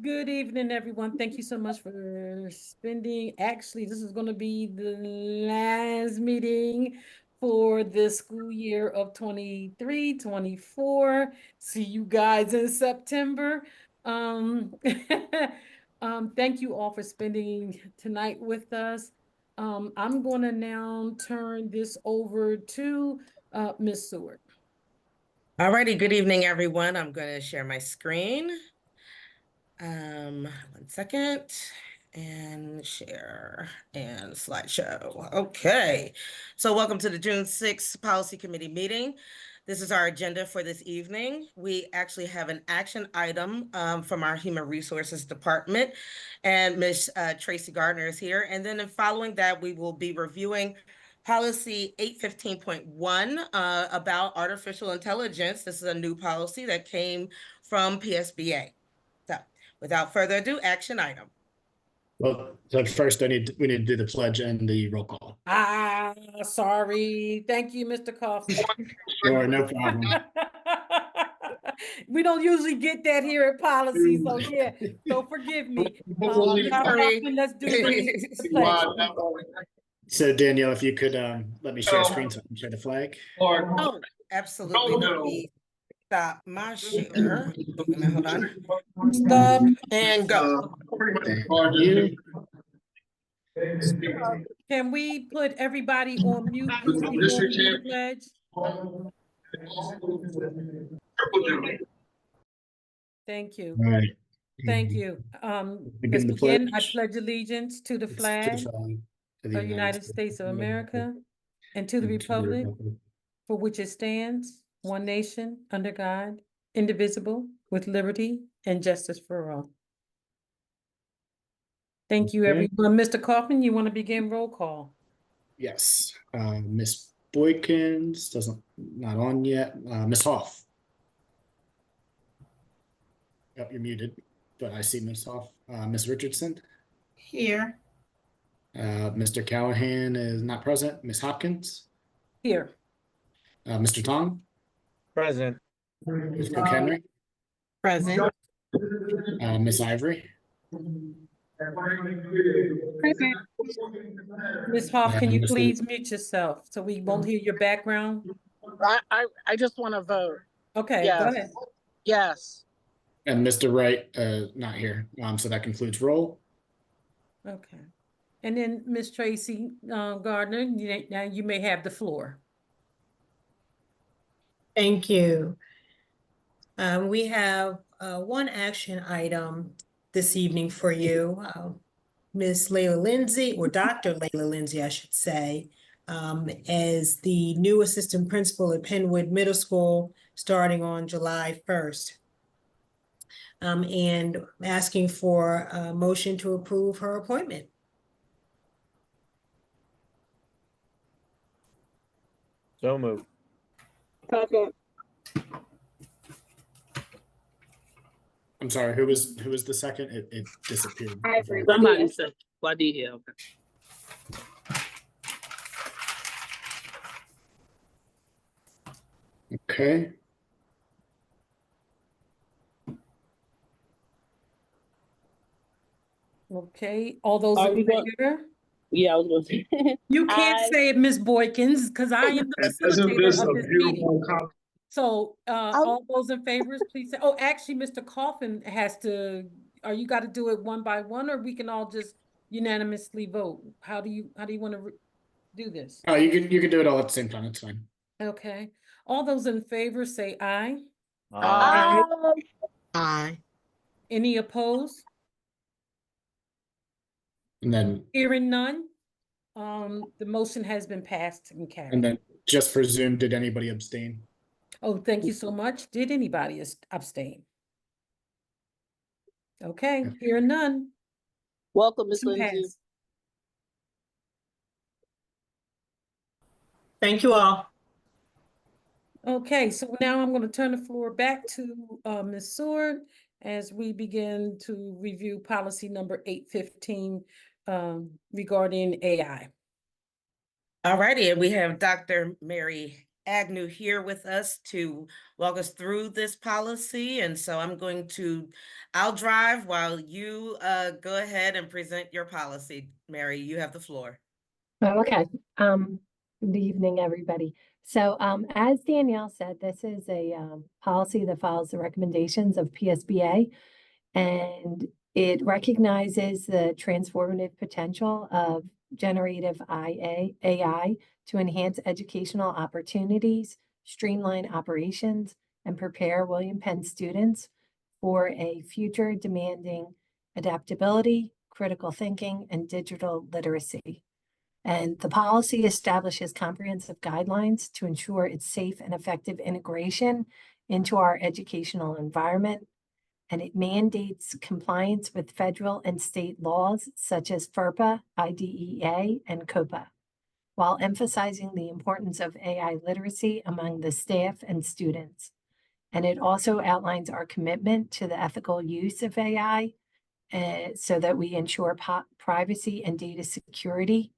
Good evening, everyone. Thank you so much for spending. Actually, this is going to be the last meeting for the school year of 23-24. See you guys in September. Um, thank you all for spending tonight with us. I'm going to now turn this over to Ms. Seward. All righty, good evening, everyone. I'm going to share my screen. 1 second, and share and slideshow. Okay, so welcome to the June 6th Policy Committee meeting. This is our agenda for this evening. We actually have an action item from our Human Resources Department, and Ms. Tracy Gardner is here. And then following that, we will be reviewing Policy 815.1 about artificial intelligence. This is a new policy that came from PSBA. So without further ado, action item. Well, so first we need to do the pledge and the roll call. Sorry. Thank you, Mr. Kaufman. Sure, no problem. We don't usually get that here at policy, so yeah, so forgive me. Mr. Kaufman, let's do the pledge. So Danielle, if you could let me share screen so I can share the flag. Oh, absolutely. Let me stop my share. Hold on. Stop and go. Thank you. Can we put everybody on mute before we do the pledge? Thank you. All right. Thank you. Begin Let's the begin. I pledge. pledge allegiance to the To flag the flag of the United States of America and to the republic for which it stands, one nation, under God, indivisible, with liberty and justice for all. Thank you, everyone. Mr. Kaufman, you want to begin roll call? Yes. Ms. Boykins not on yet. Ms. Hoff. Yep, you're muted, but I see Ms. Hoff. Ms. Richardson. Here. Mr. Callahan is not present. Ms. Hopkins. Here. Mr. Tong. Present. Ms. Cook-Henry. Present. Ms. Ivory. Present. Ms. Hoff, can you please mute yourself so we won't hear your background? I just want to vote. Okay, Yes. go ahead. Yes. And Mr. Wright, not here. So that concludes roll. Okay. And then Ms. Tracy Gardner, now you may have the floor. Thank you. We have one action item this evening for you. Ms. Layla Lindsay, or Dr. Layla Lindsay, I should say, as the new assistant principal at Penwood Middle School starting on July 1st. And asking for a motion to approve her appointment. So moved. Second. I'm sorry, who was the second? It disappeared. Ivory. Somebody said Wadia. Okay. Okay, all those Are in we going- favor? Yeah, I was going to say. You can't say it, Ms. Boykins, because I am the facilitator of this meeting. So all those in favor, please say, oh, actually, Mr. Coffin has to, you got to do it one by one, or we can all just unanimously vote? How do you want to do this? Oh, you can do it all at the same time. It's fine. Okay, all those in favor say aye. Aye. Aye. Any opposed? And then Hearing none, the motion has been passed and carried. and then just for Zoom, did anybody abstain? Oh, thank you so much. Did anybody abstain? Okay, hearing none. Welcome, Ms. Motion Lindsay. passed. Thank you all. Okay, so now I'm going to turn the floor back to Ms. Seward as we begin to review policy number 815 regarding AI. All righty, and we have Dr. Mary Agnew here with us to walk us through this policy. And so I'll drive while you go ahead and present your policy. Mary, you have the floor. Oh, okay. Good evening, everybody. So, as Danielle said, this is a policy that follows the recommendations of PSBA, and it recognizes the transformative potential of generative AI to enhance educational opportunities, streamline operations, and prepare William Penn students for a future demanding adaptability, critical thinking, and digital literacy. And the policy establishes comprehensive guidelines to ensure its safe and effective integration into our educational environment. And it mandates compliance with federal and state laws such as FERPA, IDEA, and COPA, while emphasizing the importance of AI literacy among the staff and students. And it also outlines our commitment to the ethical use of AI so that we ensure privacy and data security.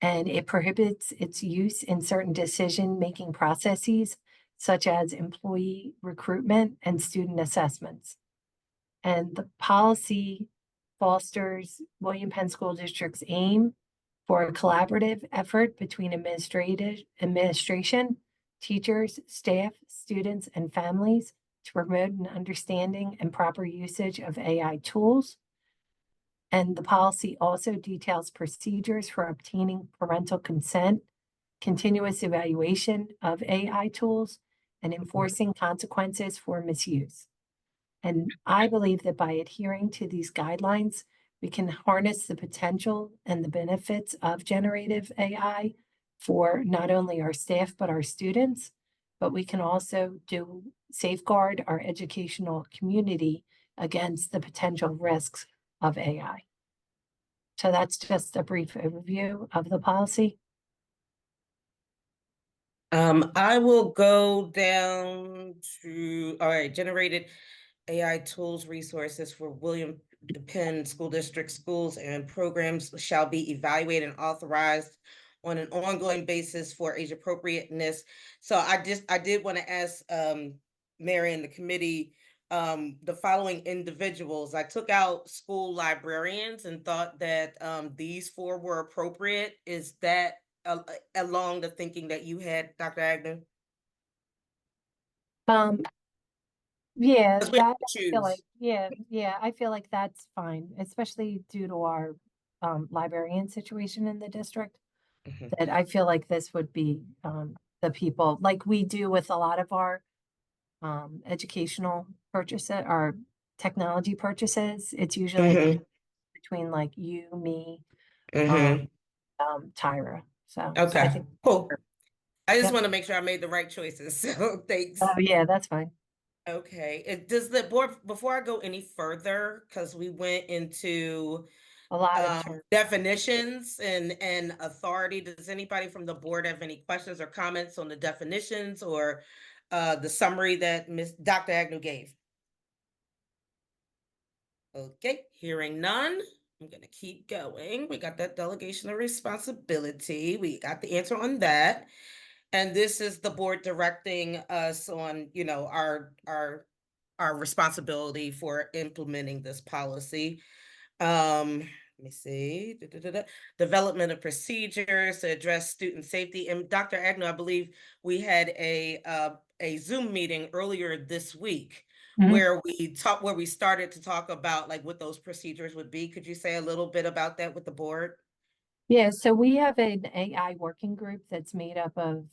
And it prohibits its use in certain decision-making processes, such as employee recruitment and student assessments. And the policy fosters William Penn School District's aim for a collaborative effort between administration, teachers, staff, students, and families to promote an understanding and proper usage of AI tools. And the policy also details procedures for obtaining parental consent, continuous evaluation of AI tools, and enforcing consequences for misuse. And I believe that by adhering to these guidelines, we can harness the potential and the benefits of generative AI for not only our staff, but our students, but we can also safeguard our educational community against the potential risks of AI. So that's just a brief overview of the policy. I will go down to, all right, generated AI tools, resources for William Penn School District schools and programs shall be evaluated and authorized on an ongoing basis for age appropriateness. So I did want to ask Mary and the committee the following individuals. I took out school librarians and thought that these four were appropriate. Is that along the thinking that you had, Dr. Agnew? Yeah, Because we have that to I feel like, choose. I feel like that's fine, especially due to our librarian situation in the district. Mhm. That I feel like this would be the people, like we do with a lot of our educational purchases, our technology purchases. It's usually Mhm. between like you, me, Mhm. Tyra. So I Okay, think, cool. I just Yep. want to make sure I made the right choices. So thanks. oh yeah, that's fine. Okay. Does the board, before I go any further, because we went into A lot of terms. definitions and authority, does anybody from the board have any questions or comments on the definitions or the summary that Dr. Agnew gave? Okay, hearing none, I'm gonna keep going. We got that delegation of responsibility. We got the answer on that. And this is the board directing us on, our responsibility for implementing this policy. Let me see. Development of procedures to address student safety. And Dr. Agnew, I believe we had a Zoom meeting earlier this week where we started to talk about like what those procedures would be. Could you say a little bit about that with the board? Yeah, so we have an AI working group that's made up of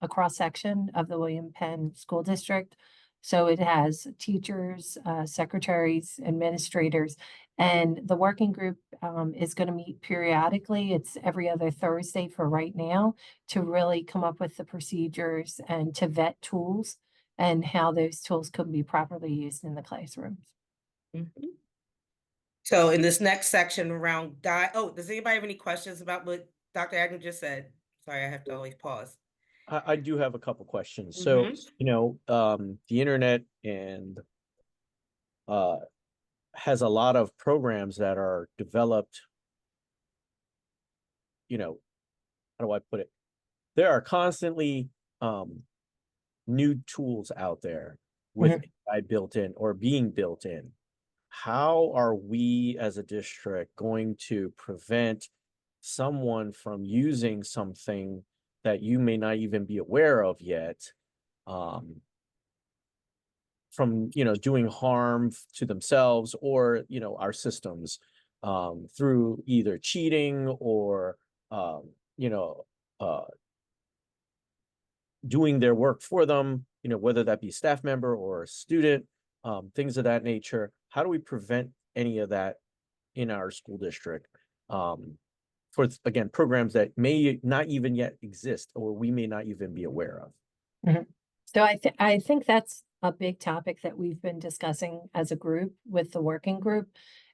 a cross-section of the William Penn School District. So it has teachers, secretaries, administrators, and the working group is going to meet periodically. It's every other Thursday for right now to really come up with the procedures and to vet tools and how those tools could be properly used in the classrooms. Mhm. So in this next section around does anybody have any questions about what Dr. Agnew just said? Sorry, I have to always pause. I do have a couple questions. So, the internet and has a lot of programs that are developed, how do I put it? There are constantly new tools out there with AI built in or being built in, how are we as a district going to prevent someone from using something that you may not even be aware of yet, from, you know, doing harm to themselves or, you know, our systems, through either cheating or, you know, doing their work for them, you know, whether that be a staff member or a student, things of that nature. How do we prevent any of that in our school district? For, again, programs that may not even yet exist or we may not even be aware of. So I think that's a big topic that we've been discussing as a group with the working group.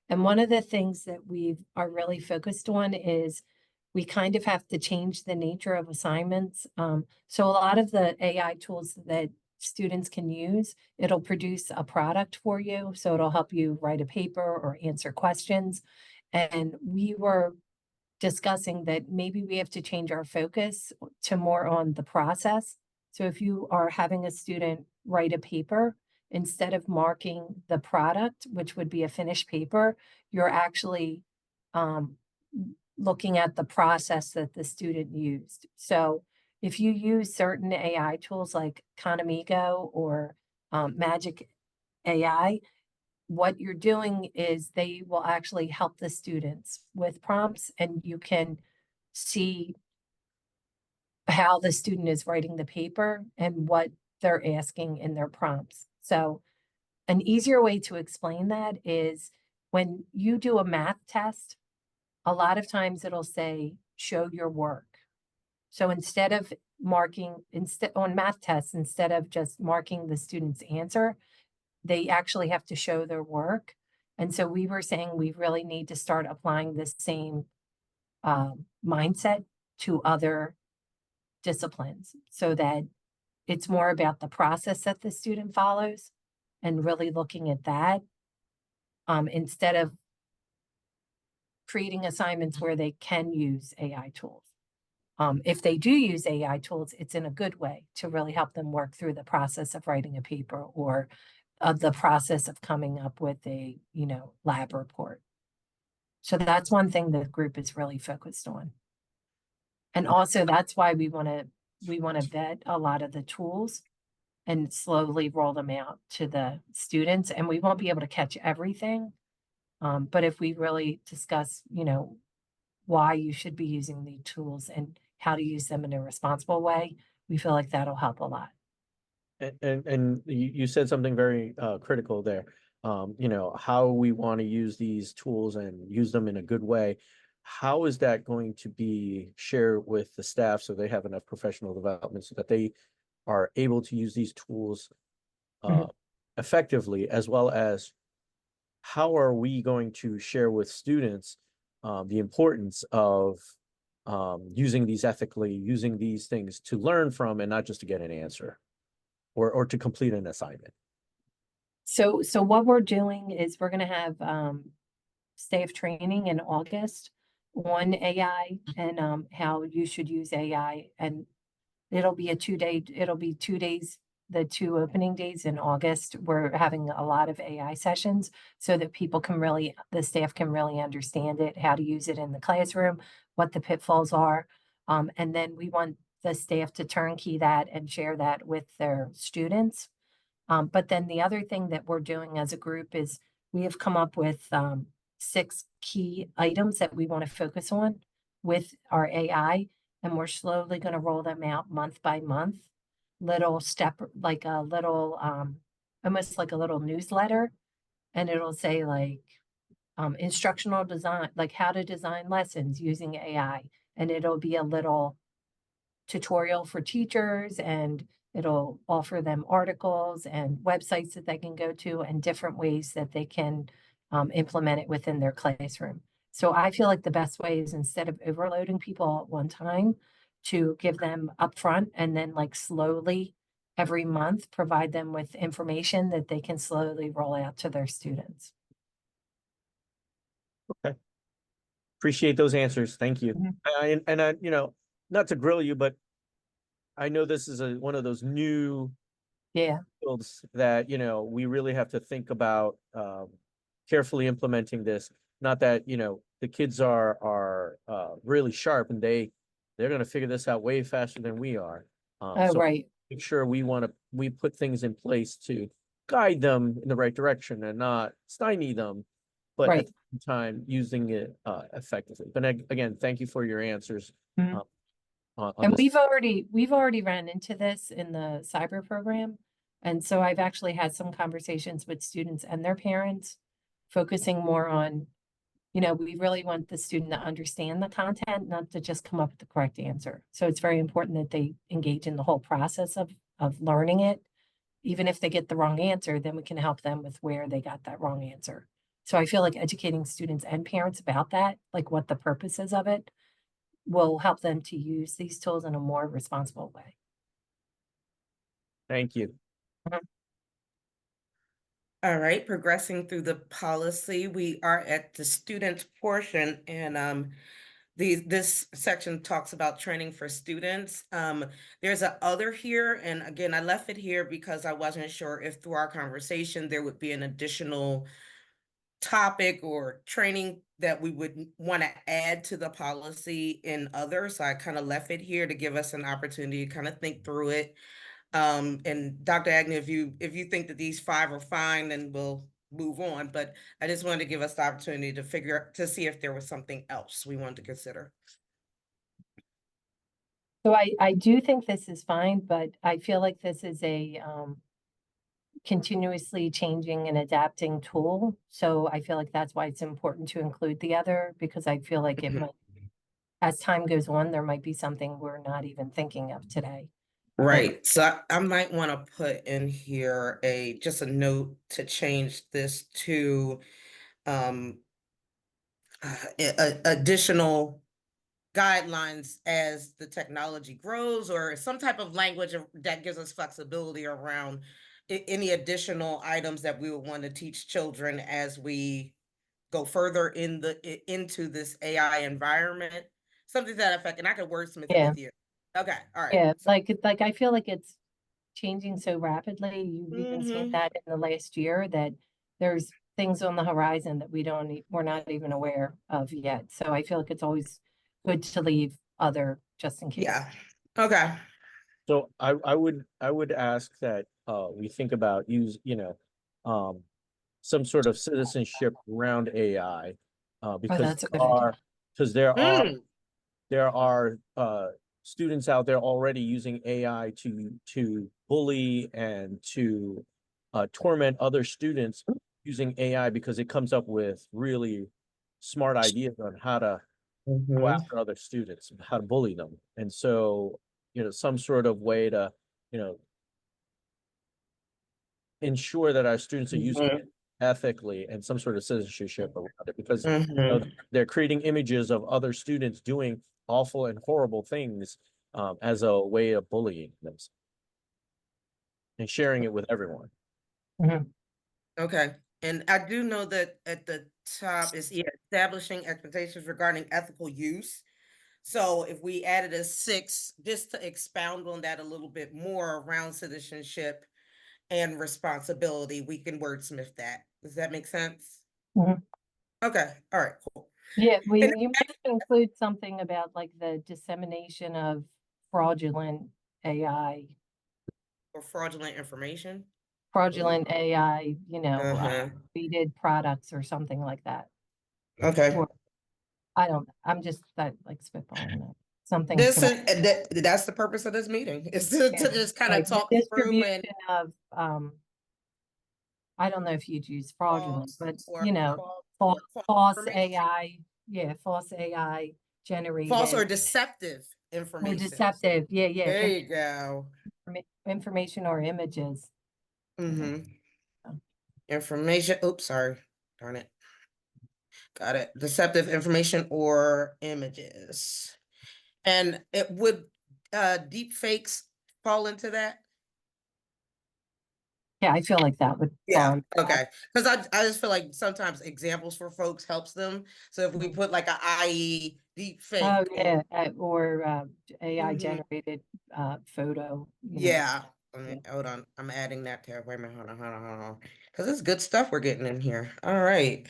And one of the things that we are really focused on is we kind of have to change the nature of assignments. So a lot of the AI tools that students can use, it'll produce a product for you. So it'll help you write a paper or answer questions. And we were discussing that maybe we have to change our focus to more on the process. So if you are having a student write a paper, instead of marking the product, which would be a finished paper, you're actually looking at the process that the student used. So if you use certain AI tools like Khanmigo or Magic AI, what you're doing is they will actually help the students with prompts, and you can see how the student is writing the paper and what they're asking in their prompts. So an easier way to explain that is when you do a math test, a lot of times it'll say, show your work. So instead of on math tests, instead of just marking the student's answer, they actually have to show their work. And so we were saying we really need to start applying this same mindset to other disciplines so that it's more about the process that the student follows and really looking at that instead of creating assignments where they can use AI tools. If they do use AI tools, it's in a good way to really help them work through the process of writing a paper or the process of coming up with a, you know, lab report. So that's one thing the group is really focused on. And also that's why we want to vet a lot of the tools and slowly roll them out to the students. And we won't be able to catch everything. But if we really discuss, you know, why you should be using the tools and how to use them in a responsible way, we feel like that'll help a lot. And you said something very critical there. You know, how we want to use these tools and use them in a good way. How is that going to be shared with the staff so they have enough professional development so that they are able to use these tools effectively, as well as how are we going to share with students the importance of using these ethically, using these things to learn from and not just to get an answer or to complete an assignment? So what we're doing is we're going to have staff training in August on AI and how you should use AI. And it'll be 2 days, the 2 opening days in August. We're having a lot of AI sessions so that the staff can really understand it, how to use it in the classroom, what the pitfalls are. And then we want the staff to turnkey that and share that with their students. But then the other thing that we're doing as a group is we have come up with 6 key items that we want to focus on with our AI, and we're slowly going to roll them out month by month. Almost like a little newsletter, and it'll say like instructional design, like how to design lessons using AI, and it'll be a little tutorial for teachers, and it'll offer them articles and websites that they can go to and different ways that they can implement it within their classroom. So I feel like the best way is, instead of overloading people at one time, to give them upfront and then like slowly every month provide them with information that they can slowly roll out to their students. Okay. Appreciate those answers. Thank you. And you know, not to grill you, but I know this is one of those new Yeah, fields that, we really have to think about carefully implementing this. Not that, the kids are really sharp and they're going to figure this out way faster than we are. oh, So right. make sure we put things in place to guide them in the right direction and not stymie them, but at Right. the same time using it effectively. But again, thank you for your answers. Mhm. On And this. we've already ran into this in the cyber program. And so I've actually had some conversations with students and their parents, focusing more on, we really want the student to understand the content, not to just come up with the correct answer. So it's very important that they engage in the whole process of learning it. Even if they get the wrong answer, then we can help them with where they got that wrong answer. So I feel like educating students and parents about that, like what the purpose is of it, will help them to use these tools in a more responsible way. Thank you. All right, progressing through the policy, we are at the student portion, and this section talks about training for students. There's a other here, and again, I left it here because I wasn't sure if through our conversation there would be an additional topic or training that we would want to add to the policy in others. So I kind of left it here to give us an opportunity to kind of think through it. And Dr. Agnew, if you think that these 5 are fine, then we'll move on. But I just wanted to give us the opportunity to see if there was something else we wanted to consider. So I do think this is fine, but I feel like this is a continuously changing and adapting tool. So I feel like that's why it's important to include the other, because I feel like it might, as time goes on, there might be something we're not even thinking of today. Right. So I might want to put in here just a note to change this to additional guidelines as the technology grows, or some type of language that gives us flexibility around any additional items that we would want to teach children as we go further into this AI environment. Something to that effect, and I could wordsmith it with you. Okay, all right. Yeah, like I feel like it's changing so rapidly. You've even seen that in the last year, that there's things on the horizon that we're not even aware of yet. So I feel like it's always good to leave other just in case. Yeah. Okay. So I would ask that we think about some sort of citizenship around AI because that's a good idea. there are students out there already using AI to bully and to torment other students using AI because it comes up with really smart ideas on how to go after other students, how to bully them. And so, some sort of way to, ensure that our students are using it ethically and some sort of citizenship around it, because they're creating images of other students doing awful and horrible things as a way of bullying them and sharing it with everyone. Okay. And I do know that at the top is establishing expectations regarding ethical use. So if we added a 6, just to expound on that a little bit more around citizenship and responsibility, we can wordsmith that. Does that make sense? Okay. All right, cool. Yeah, you might include something about like the dissemination of fraudulent AI. Or fraudulent information? Fraudulent AI, created products or something like that. Okay. Or, I'm just like spitballing it. Something. That's the purpose of this meeting, is to just kind of talk through and of I don't know if you'd use fraudulent, but false AI. Yeah, false AI generated. False or deceptive information. Or deceptive, yeah. There you go. Information or images. Information. Oops, sorry. Darn it. Got it. Deceptive information or images. And it would deep fakes fall into that? Yeah, I feel like that would. fall Yeah, under that. okay, because I just feel like sometimes examples for folks helps them. So if we put like a IE deep fake. Oh, yeah, or AI Mhm. generated photo, Yeah, hold on, I'm adding that to, wait a minute, hold on. Because it's good stuff we're getting in here. All right.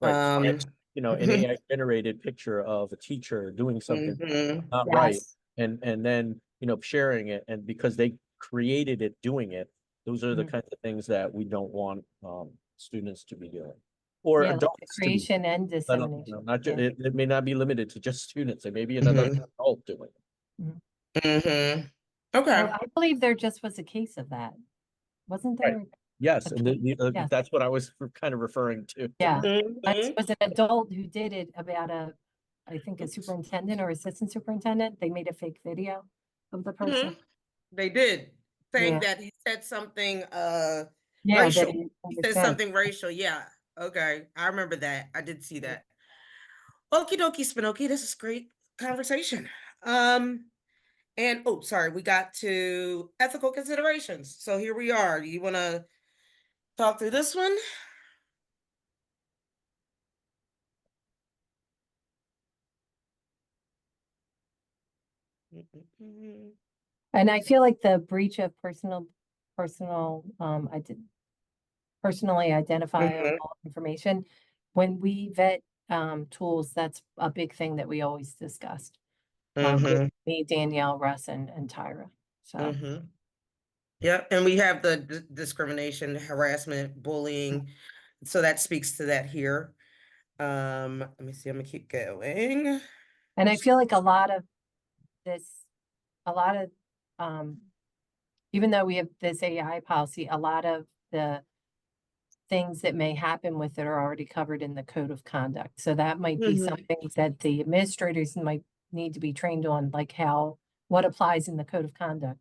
Right. So that's, an Mhm. AI generated picture of a teacher doing something Mhm. not right, Yes. and then, sharing it, and because they created it doing it, those are the Mhm. kinds of things that we don't want students to be doing, or Yeah, like the adults to be. creation and I don't- dissemination. Not just, Yeah. it may not be limited to just students, it may be another Mhm. adult doing it. Mhm. Well, Okay. I believe there just was a case of that. Wasn't Right. there? Yes, a and case? Yes. that's what I was kind of referring to. Yeah. It Mhm. was an adult who did it about I think a superintendent or assistant superintendent. They made a fake video of the person. Mhm. They did, saying Yeah. that he said something Yeah, that racial. he He said understood. something racial. Yeah. Okay. I remember that. I did see that. Okie dokie, Spinoky. This is great conversation. And oh, sorry, we got to ethical considerations. So here we are. Do you want to talk through this one? And I feel like the breach of personally identifiable information, when we vet tools, that's a big thing that we always discussed. With me, Danielle, Russ, and Tyra. So Yep, and we have the discrimination, harassment, bullying. So that speaks to that here. Let me see, I'm gonna keep going. and I feel like a lot of um even though we have this AI policy, a lot of the things that may happen with it are already covered in the code of conduct. So that might be something that the administrators might need to be trained on, like what applies in the code of conduct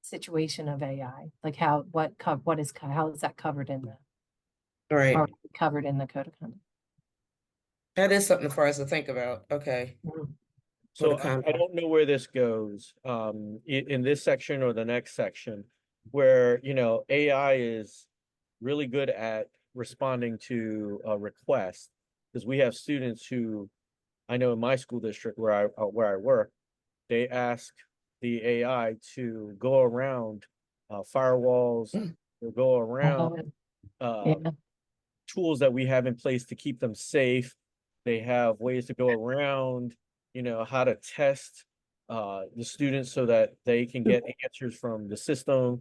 situation of AI, like how is that covered in Right. or covered in the code of conduct. That is something for us to think about. Okay. So Code of I conduct. don't know where this goes, in this section or the next section, where, AI is really good at responding to a request. Because we have students who, I know in my school district where I work, they ask the AI to go around firewalls, or go around Yeah. tools that we have in place to keep them safe. They have ways to go around, how to test the students so that they can get answers from the system.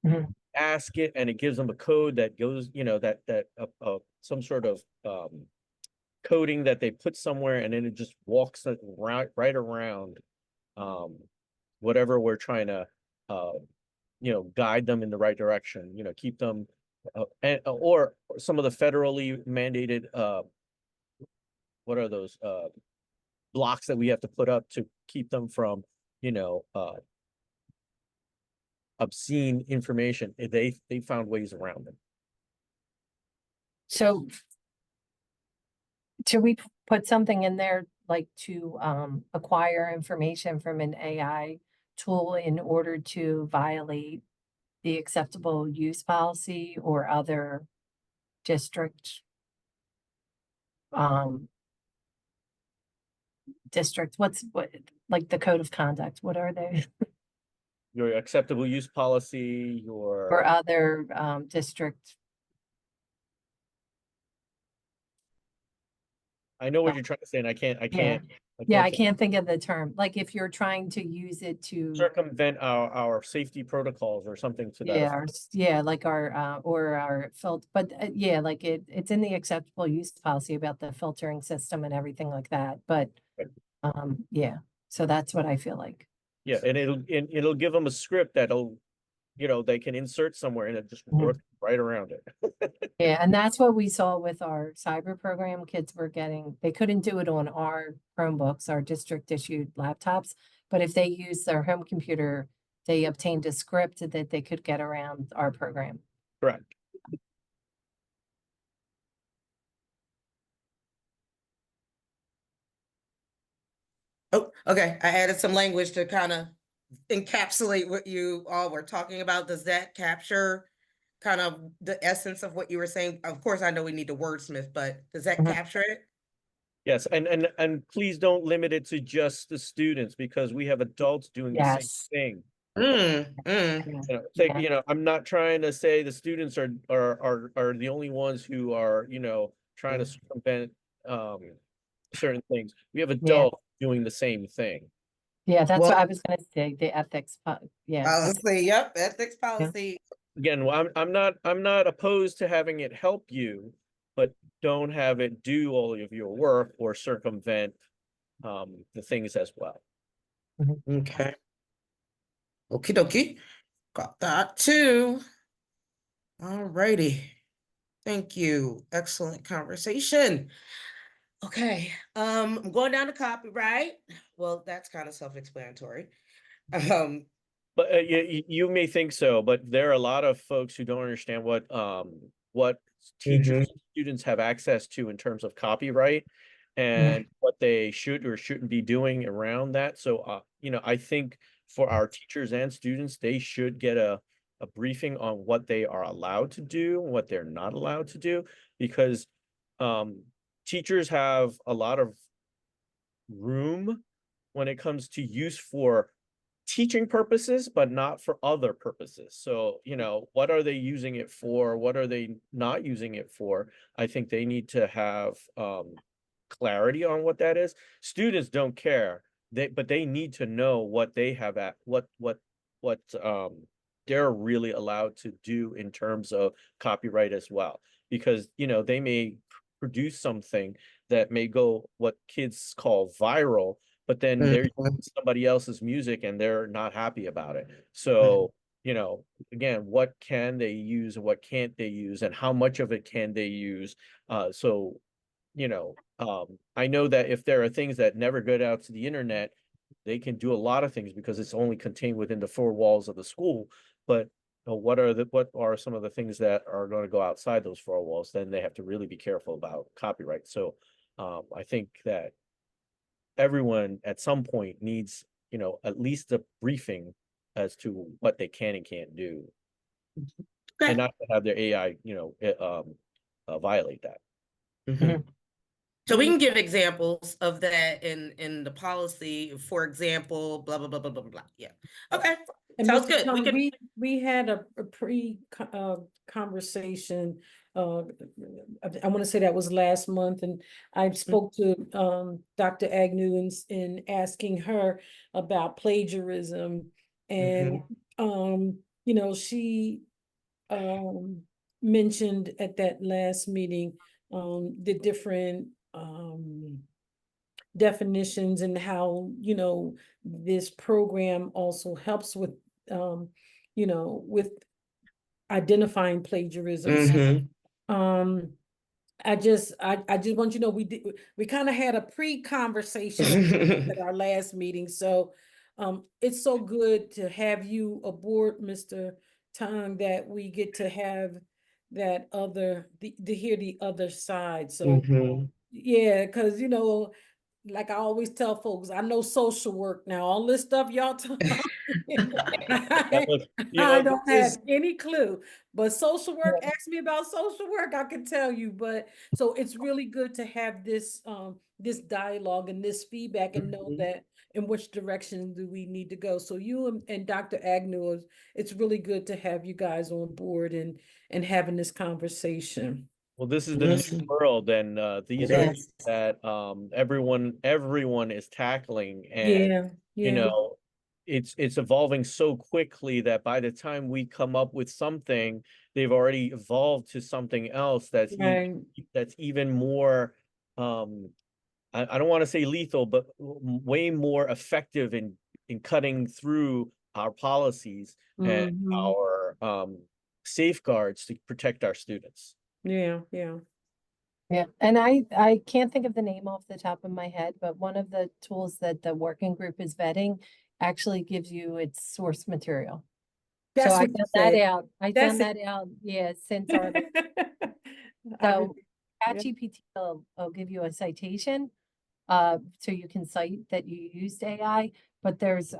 Mhm. Ask it, and it gives them a code that goes, some sort of coding that they put somewhere, and then it just walks it right around whatever we're trying to guide them in the right direction, keep them or some of the federally mandated what are those blocks that we have to put up to keep them from obscene information. They found ways around them. So should we put something in there like to acquire information from an AI tool in order to violate the acceptable use policy or other district districts? What like the code of conduct? What are they? Your acceptable use policy, Or other district? I know what you're trying to say, and I can't. Yeah, I can't think of the term. Like if you're trying to use it to circumvent our safety protocols or something to that effect. like our or our filter, but yeah, like it's in the acceptable use policy about the filtering system and everything like that. But yeah, so that's what I feel like. Yeah, and it'll give them a script that'll, they can insert somewhere and it just work right around it. Yeah, and that's what we saw with our cyber program. Kids were they couldn't do it on our Chromebooks, our district issued laptops, but if they used their home computer, they obtained a script that they could get around our program. Correct. Oh, okay. I added some language to kind of encapsulate what you all were talking about? Does that capture kind of the essence of what you were saying? Of course, I know we need to wordsmith, but does that capture it? Yes, and please don't limit it to just the students, because we have adults doing the same Yes. thing. Yeah. You know, I'm not trying to say the students are the only ones who are, you know, trying to circumvent certain things. We have adults doing the same thing. Yeah, that's Well- what I was gonna say, the ethics, yeah. Policy, yep, ethics policy. Again, I'm not opposed to having it help you, but don't have it do all of your work or circumvent the things as well. Okay. Okie dokie. Got that too. All righty. Thank you. Excellent conversation. Okay, I'm going down to copyright. Well, that's kind of self-explanatory. But you may think so, but there are a lot of folks who don't understand what teachers and students have access to in terms of copyright and what they should or shouldn't be doing around that. So you know, I think for our teachers and students, they should get a briefing on what they are allowed to do, what they're not allowed to do, because teachers have a lot of room when it comes to use for teaching purposes, but not for other purposes. So, you know, what are they using it for? What are they not using it for? I think they need to have clarity on what that is. Students don't care, but they need to know what they have at what they're really allowed to do in terms of copyright as well, because you know they may produce something that may go what kids call viral, but then they're using somebody else's music and they're not happy about it. So, you know, again, what can they use and what can't they use, and how much of it can they use? So, you know, I know that if there are things that never get out to the internet, they can do a lot of things because it's only contained within the four walls of the school. But what are some of the things that are going to go outside those four walls? Then they have to really be careful about copyright. So I think that everyone at some point needs, you know, at least a briefing as to what they can and can't do, and not to have their AI, you know, violate that. So we can give examples of that in the policy. For example, blah blah blah blah blah blah. Yeah. Okay. And Sounds Mr. good. Chung, we had a conversation. I want to say that was last month, and I spoke to Dr. Agnew in asking her about plagiarism, and you know, she mentioned at that last meeting the different definitions and how, you know, this program also helps with you know, with identifying plagiarism. I just want you to know we kind of had a pre-conversation at our last meeting. So it's so good to have you aboard, Mr. Tong, that we get to have that to hear the other side. So yeah, because you know, like I always tell folks, I know social work now. All this stuff y'all talk, I don't have any clue. But social work, ask me about social work, I can tell you. But so it's really good to have this this dialogue and this feedback and know that in which direction do we need to go. So you and Dr. Agnew, it's really good to have you guys on board and having this conversation. Well, this is the new world, and these are that everyone is tackling, and you know, it's evolving so quickly that by the time we come up with something, they've already evolved to something else that's even more I don't want to say lethal, but way more effective in cutting through our policies and our safeguards to protect our students. Yeah. And I can't think of the name off the top of my head, but one of the tools that the working group is vetting actually gives you its source material. That's so I what found that out. I That's found that out, since our so ChatGPT will give you a citation, so you can cite that you used AI, but there's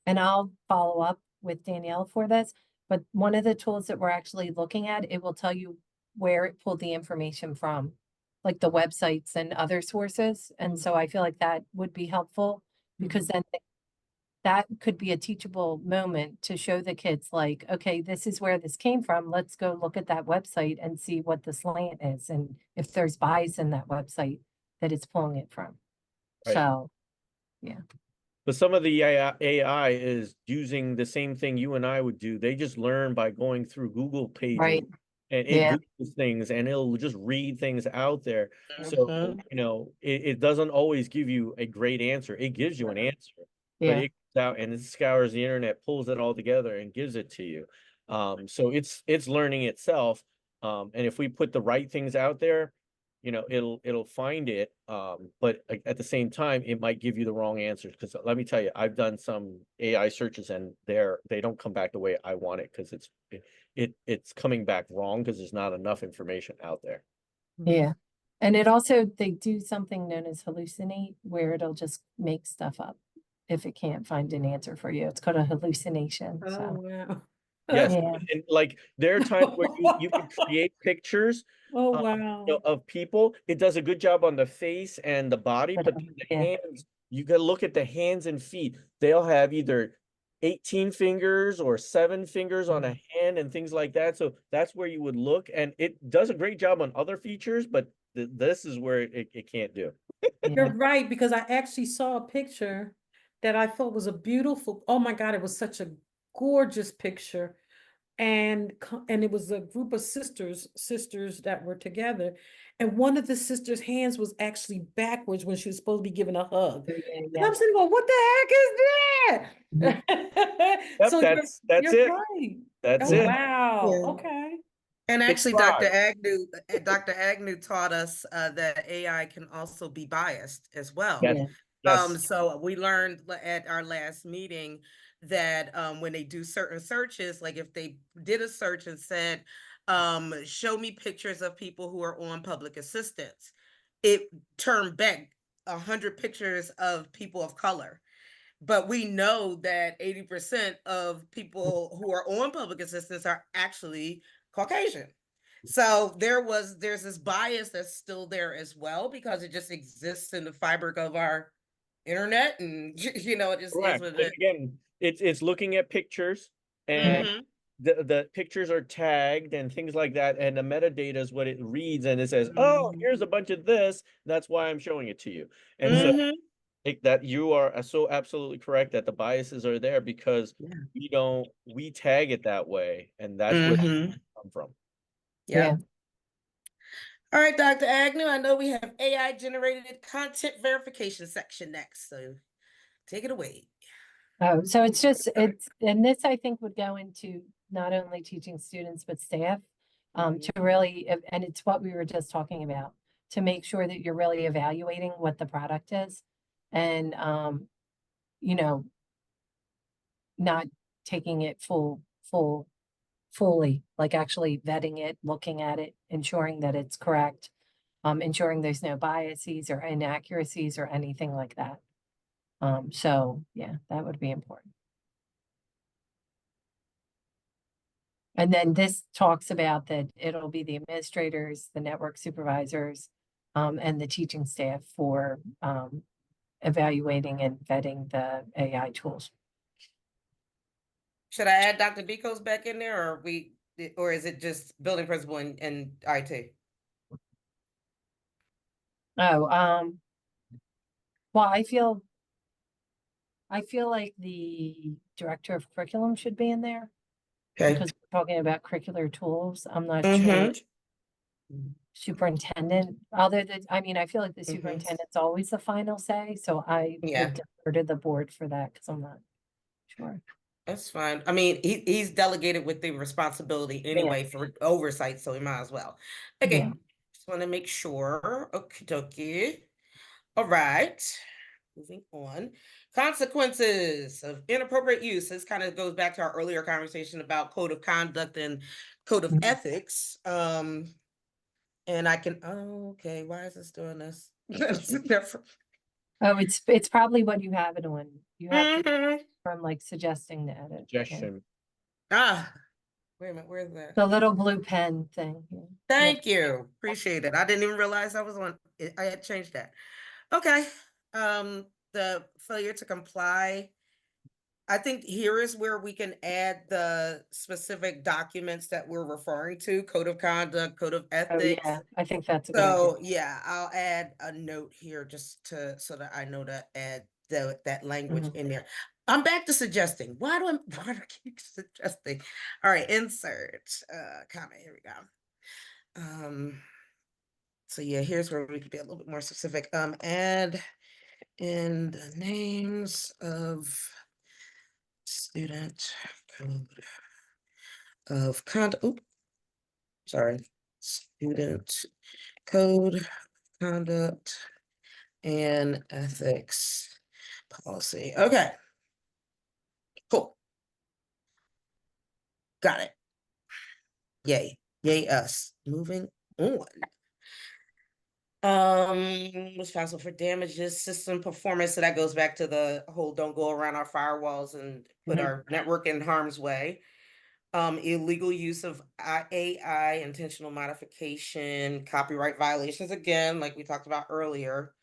and I'll follow up with Danielle for this, but one of the tools that we're actually looking at, it will tell you where it pulled the information from, like the websites and other sources. And so I feel like that would be helpful because then that could be a teachable moment to show the kids like, okay, this is where this came from. Let's go look at that website and see what the slant is and if there's bias in that website that it's pulling it from. Right. So, But some of the AI is using the same thing you and I would do. They just learn by going through Google pages right. and it Googles things and it'll just read things out there. So, you know, it doesn't always give you a great answer. It gives you an answer, but Yeah. it goes out and it scours the internet, pulls it all together and gives it to you. So it's learning itself. And if we put the right things out there, you know, it'll find it. But at the same time, it might give you the wrong answers. Because let me tell you, I've done some AI searches and they don't come back the way I want it because it's coming back wrong because there's not enough information out there. Yeah. And it also, they do something known as hallucinate, where it'll just make stuff up if it can't find an answer for you. It's called a hallucination. Oh, So, wow. Yes, Yeah. and like there are times where you can create pictures Oh, you wow. know, of people. It does a good job on the face and the body, but the Yeah. hands, you gotta look at the hands and feet. They'll have either 18 fingers or 7 fingers on a hand and things like that. So that's where you would look, and it does a great job on other features, but this is where it can't do. You're right, because I actually saw a picture that I thought was a beautiful, oh my God, it was such a gorgeous picture. And it was a group of sisters that were together. And one of the sisters' hands was actually backwards when she was supposed to be giving a hug. And I'm sitting going, what the heck is that? Yep, So that's you're it. right. That's Oh, it. wow. Yeah. Okay. And actually, Dr. Subscribe. Dr. Agnew taught us that AI can also be biased as well. Yes. Yes. So we learned at our last meeting that when they do certain searches, like if they did a search and said, show me pictures of people who are on public assistance, it turned back 100 pictures of people of color. But we know that 80% of people who are on public assistance are actually Caucasian. So there's this bias that's still there as well because it just exists in the fabric of our internet, and you know, it just is what it is. Again, it's looking at pictures and the pictures are tagged and things like that, and the metadata is what it reads, and it says, oh, here's a bunch of this, that's why I'm showing it to you. And so that you are so absolutely correct that the biases are there because we tag it that way, and that's where it come from. Yeah. All right, Dr. Agnew, I know we have AI generated content verification section next, so take it away. Oh, so and this I think would go into not only teaching students, but staff, to really, and it's what we were just talking about, to make sure that you're really evaluating what the product is and, you know, not taking it fully, like actually vetting it, looking at it, ensuring that it's correct, ensuring there's no biases or inaccuracies or anything like that. So yeah, that would be important. And then this talks about that it'll be the administrators, the network supervisors, and the teaching staff for evaluating and vetting the AI tools. Should I add Dr. Bicos back in there, or is it just building principal and IT? Oh, well, I feel like the director of curriculum should be in there. Okay. Because we're talking about curricular tools. I'm not sure. Superintendent, I mean, I feel like the superintendent's always the final say, so I would defer to the board for that because I'm not sure. That's fine. I mean, he's delegated with the responsibility anyway for oversight, so he might as well. Okay, just want to make sure. Okie dokie. All right, moving on. Consequences of inappropriate use. This kind of goes back to our earlier conversation about code of conduct and code of ethics. And I can, okay, why is this doing this? Oh, it's probably what you have it on. You have to Mhm. from like suggesting the edit. Yeah. Suggestion. Ah, wait a minute, where's that? The little blue pen thing. Yeah. Yep. Thank you. Appreciate it. I didn't even realize I was on, I had changed that. Okay. The failure to comply. I think here is where we can add the specific documents that we're referring to, code of conduct, code of Oh, ethics. yeah, I think that's a good idea. So yeah, I'll add a note here just to, so that I know to add that language in there. I'm back to suggesting. Why do I keep suggesting? All right, insert comment. Here we go. So yeah, here's where we can be a little bit more specific. Add in the names of student code of conduct. Oops, sorry, student code conduct and ethics policy. Okay, cool. Got it. Yay, yay us. Moving on. Responsible for damages, system performance. So that goes back to the whole don't go around our firewalls and put our network in harm's way. Illegal use of AI, intentional modification, copyright violations, again, like we talked about earlier.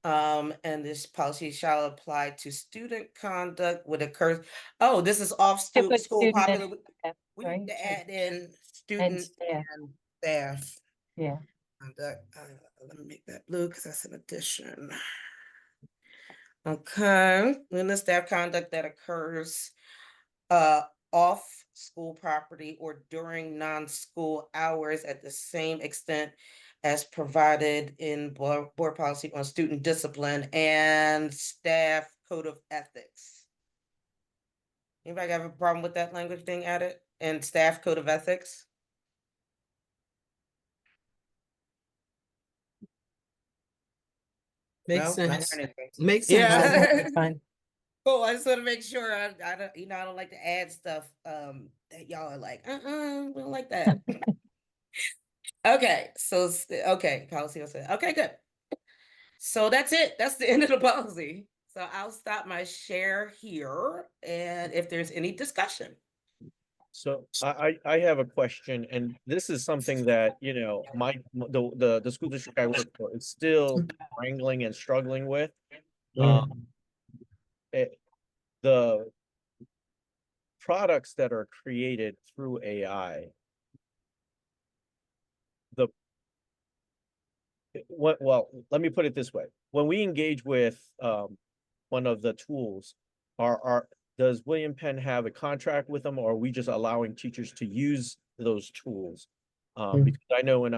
And this policy shall apply to student conduct would occur. Oh, this is off To put school student popular. in, We right? need to add in And student staff. and staff Yeah. conduct. Let me make that blue because that's an addition. Okay, when the staff conduct that occurs off school property or during non-school hours at the same extent as provided in board policy on student discipline and staff code of ethics. Anybody have a problem with that language being added and staff code of ethics? Makes No? Not sense. hearing anything. Makes sense. Yeah. That's fine. Cool. I just want to make sure I don't, I don't like to add stuff that y'all are like, we don't like that. Okay, so okay, policy was said. Okay, good. So that's it. That's the end of the policy. So I'll stop my share here, and if there's any discussion. So I have a question, and this is something that, you know, the school district I work for is still wrangling and struggling with. The products that are created through AI, well, let me put it this way. When we engage with one of the tools, does William Penn have a contract with them, or are we just allowing teachers to use those tools? Because I know in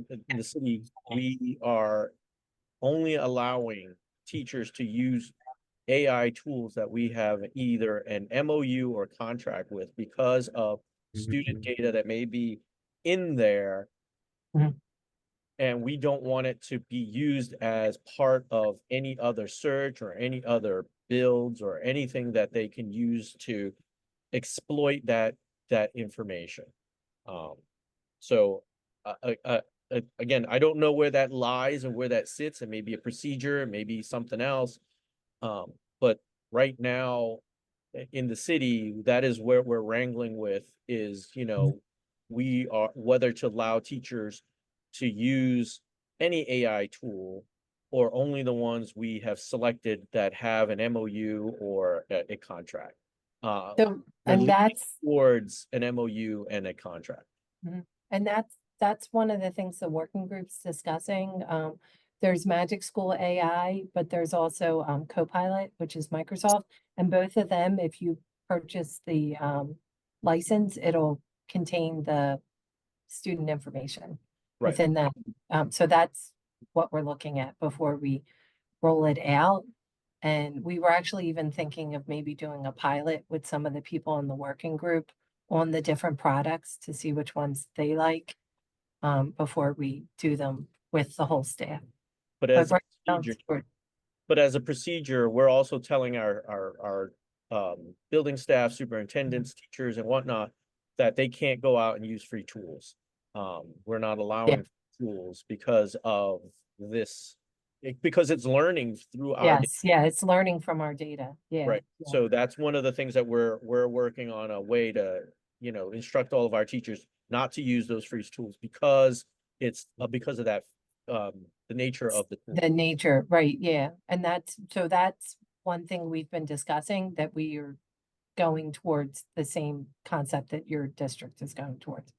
the city, we are only allowing teachers to use AI tools that we have either an MOU or contract with because of student data that may be in there. And we don't want it to be used as part of any other search or any other builds or anything that they can use to exploit that information. So again, I don't know where that lies and where that sits. It may be a procedure, maybe something else. But right now in the city, that is where we're wrangling with is, you know, we are whether to allow teachers to use any AI tool or only the ones we have selected that have an MOU or a contract. So, we're and leaning that's, towards an MOU and a contract. and that's one of the things the working group's discussing. There's Magic School AI, but there's also Copilot, which is Microsoft. And both of them, if you purchase the license, it'll contain the student information Right. within that. So that's what we're looking at before we roll it out. And we were actually even thinking of maybe doing a pilot with some of the people in the working group on the different products to see which ones they like before we do them with the whole staff. But as a right now, procedure, we're- but as a procedure, we're also telling our building staff, superintendents, teachers and whatnot, that they can't go out and use free tools. We're not allowing tools because of this because it's learning through our. Yes, yeah, it's learning from our data. Yeah. Right. yeah. So that's one of the things that we're working on, a way to, instruct all of our teachers not to use those free tools because it's because of that, the nature of the tool. The nature, right, yeah. And that's one thing we've been discussing, that we are going towards the same concept that your district is going towards,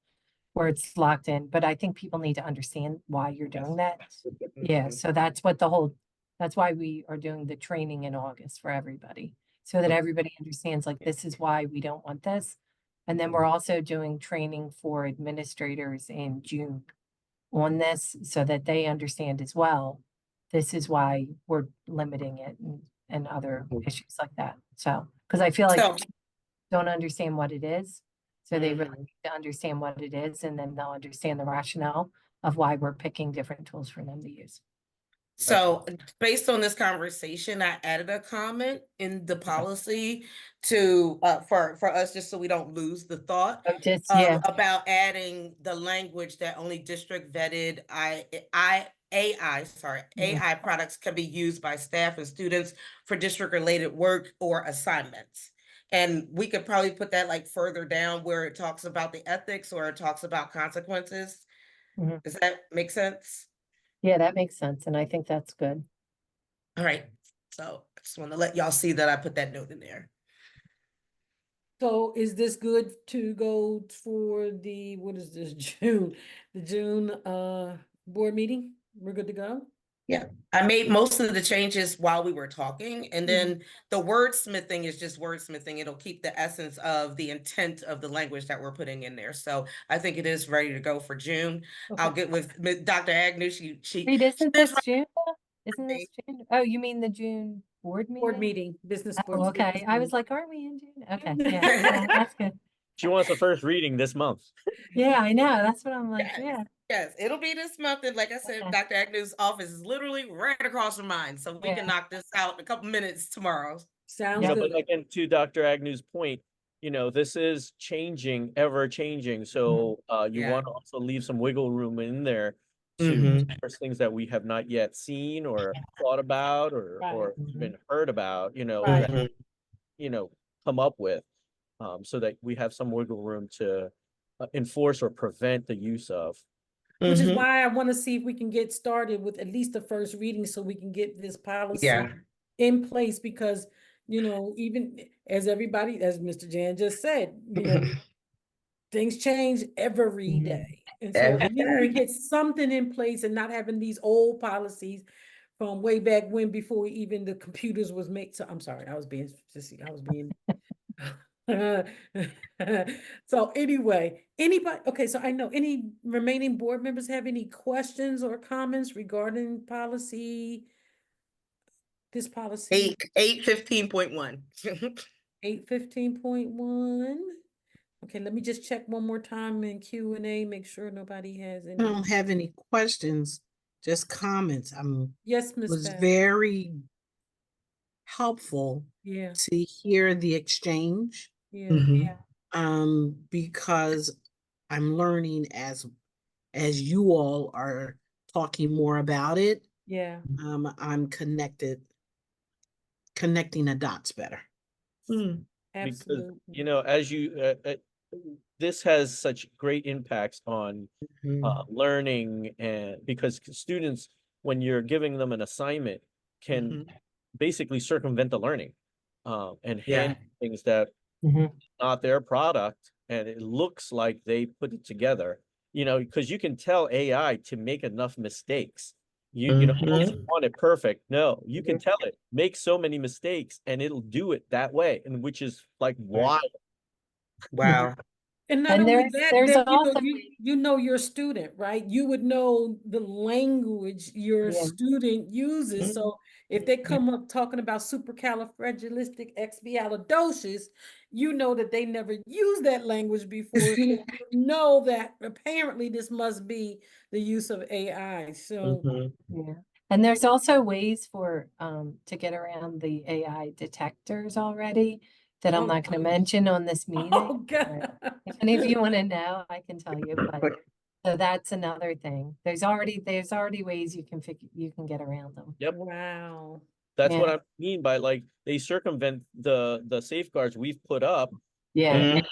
where it's locked in. But I think people need to understand why you're doing that. Yeah, so that's why we are doing the training in August for everybody, so that everybody understands, like, this is why we don't want this. And then we're also doing training for administrators in June on this, so that they understand as well, this is why we're limiting it, and other issues like that. So, because I feel like So- people don't understand what it is. So they really need to understand what it is, and then they'll understand the rationale of why we're picking different tools for them to use. So based on this conversation, I added a comment in the policy to, for us, just so we don't lose the thought. So just, yeah, About adding the language that only district vetted AI products can be used by staff and students for district related work or assignments. And we could probably put that like further down where it talks about the ethics or it talks about consequences. Mhm. Does that make sense? yeah, that makes sense. And I think that's good. All right. So I just want to let y'all see that I put that note in there. So is this good to go for the, what is this, the June board meeting? We're good to go? I made most of the changes while we were talking, and then the wordsmithing is just wordsmithing. It'll keep the essence of the intent of the language that we're putting in there. So I think it is ready to go for June. I'll Okay. get with Dr. Agnew. Wait, isn't is this June? Isn't this June? Oh, you mean the June board meeting? Board meeting, business board. Oh, okay. business I was meeting. like, aren't we in June? Okay, yeah, that's good. She wants the first reading this month. Yeah, I know. That's what I'm like, Yes. yeah. Yes, it'll be this month. And like I said, Okay. Dr. Agnew's office is literally right across from mine. So we Yeah. can knock this out in a couple minutes tomorrow. Sounds Yeah, good. but again, to Dr. Agnew's point, this is changing, ever changing. So you Yeah. want to also leave some wiggle room in there to Mhm. express things that we have not yet seen or thought about or Right. even heard about, Right. that, come up with, so that we have some wiggle room to enforce or prevent the use of. Which is Mhm. why I want to see if we can get started with at least the first reading so we can get this policy Yeah. in place, because, even as Mr. Jan just said, things change every Mhm. day. And so Every at least we day. get something in place and not having these old policies from way back when, before even the computers was made. So I'm sorry, I was being. So anyway, anybody, okay, so I know, any remaining board members have any questions or comments regarding this policy 8:15.1. 8:15.1? Okay, let me just check one more time in Q&A, make sure nobody has I any. don't have any questions, just comments. Yes, Ms. Was Pat. very helpful Yeah, to hear the exchange, yeah. Mhm. because I'm learning as you all are talking more about it. Yeah. I'm connecting the dots better. Mm. Absolutely. Because, as you, this has such great impacts on Mhm. learning, and because students, when you're giving them an assignment, can Mhm. basically circumvent the learning, and Yeah. hand things that Mhm. not their product, and it looks like they put it together, because you can tell AI to make enough mistakes. You always Mhm. want it perfect. No, you can tell it, make so many mistakes, and it'll do it that way, and which is like wild. Wow. And not And only there's that, also you know your student, right? You would know the language your Yeah. student uses. So if they come up talking about supercalifragilisticexpialidocious, you know that they never used that language before. So you know that apparently this must be the use of AI. So Mhm. Yeah, and there's also ways for to get around the AI detectors already that I'm Oh, not going to mention on this meeting. oh but God. If any of you want to know, I can tell you, but So that's another thing. There's already ways you can get around them. Yep. Wow. That's what Yeah. I mean by like they circumvent the safeguards we've put up. Yeah. And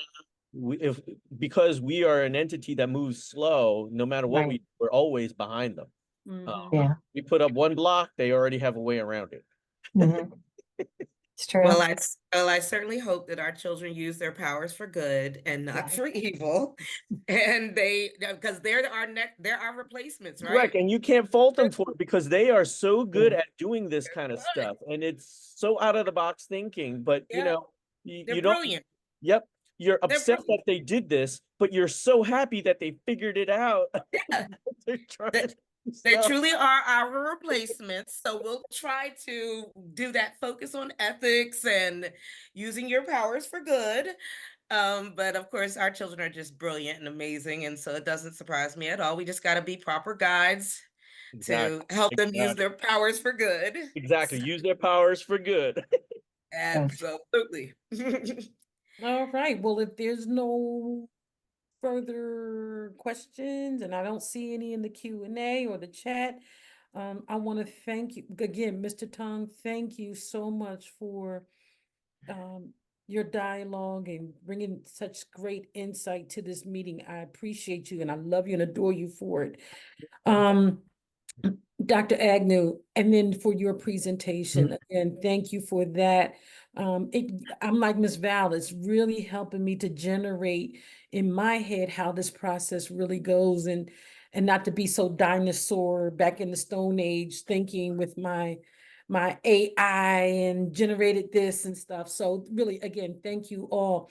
because we are an entity that moves slow, no matter what Right. we're always behind them. Mhm. Yeah. We put up one block, they already have a way around it. Mhm. It's true. Well, I certainly hope that our children use their powers for good and not Right. for evil. And because they're our replacements, right? Correct. And you can't fault them for it because they are so good at doing this kind of good. stuff. And it's so out of the box thinking, but you Yeah. know, They're you don't, brilliant. yep. You're They're upset that brilliant. they did this, but you're so happy that they figured it out. Yeah. They're trying They- to They stuff. truly are our replacements. So we'll try to do that focus on ethics and using your powers for good. But of course, our children are just brilliant and amazing. And so it doesn't surprise me at all. We just got to be proper guides to help them use their powers for good. Exactly. Use their powers for good. Absolutely. All right, well, if there's no further questions, and I don't see any in the Q&A or the chat, I want to thank you again, Mr. Tong. Thank you so much for your dialogue and bringing such great insight to this meeting. I appreciate you, and I love you and adore you for it. Dr. Agnew, and then for your presentation, again, thank you for that. I'm like Ms. Val, it's really helping me to generate in my head how this process really goes, and not to be so dinosaur back in the Stone Age thinking with my AI and generated this and stuff. So really, again, thank you all.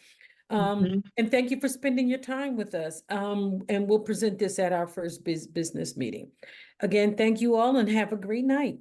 And thank you for spending your time with us. And we'll present this at our first business meeting. Again, thank you all and have a great night.